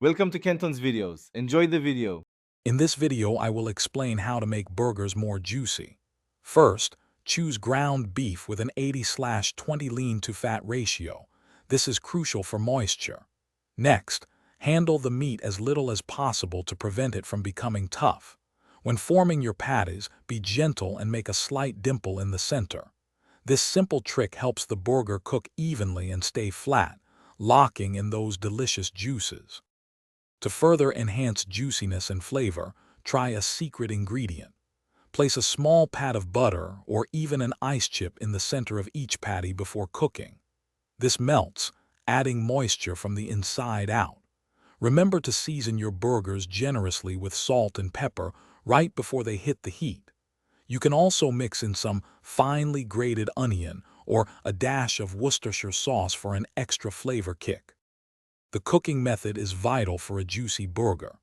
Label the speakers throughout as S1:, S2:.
S1: Welcome to Kenton's videos. Enjoy the video.
S2: In this video, I will explain how to make burgers more juicy. First, choose ground beef with an 80/20 lean to fat ratio. This is crucial for moisture. Next, handle the meat as little as possible to prevent it from becoming tough. When forming your patties, be gentle and make a slight dimple in the center. This simple trick helps the burger cook evenly and stay flat, locking in those delicious juices. To further enhance juiciness and flavor, try a secret ingredient. Place a small pat of butter or even an ice chip in the center of each patty before cooking. This melts, adding moisture from the inside out. Remember to season your burgers generously with salt and pepper right before they hit the heat. You can also mix in some finely grated onion or a dash of Worcestershire sauce for an extra flavor kick. The cooking method is vital for a juicy burger.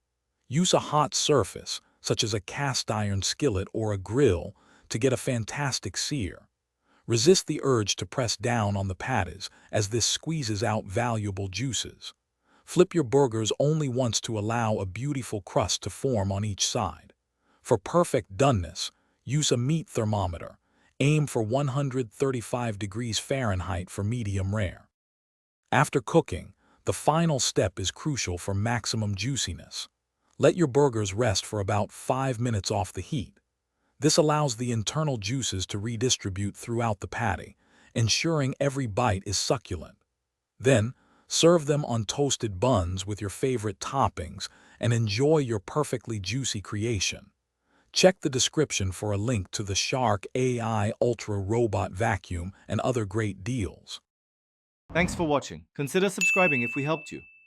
S2: Use a hot surface, such as a cast iron skillet or a grill, to get a fantastic sear. Resist the urge to press down on the patties, as this squeezes out valuable juices. Flip your burgers only once to allow a beautiful crust to form on each side. For perfect doneness, use a meat thermometer. Aim for 135 degrees Fahrenheit for medium rare. After cooking, the final step is crucial for maximum juiciness. Let your burgers rest for about 5 minutes off the heat. This allows the internal juices to redistribute throughout the patty, ensuring every bite is succulent. Then, serve them on toasted buns with your favorite toppings and enjoy your perfectly juicy creation. Check the description for a link to the Shark AI Ultra Robot Vacuum and other great deals.
S1: Thanks for watching. Consider subscribing if we helped you.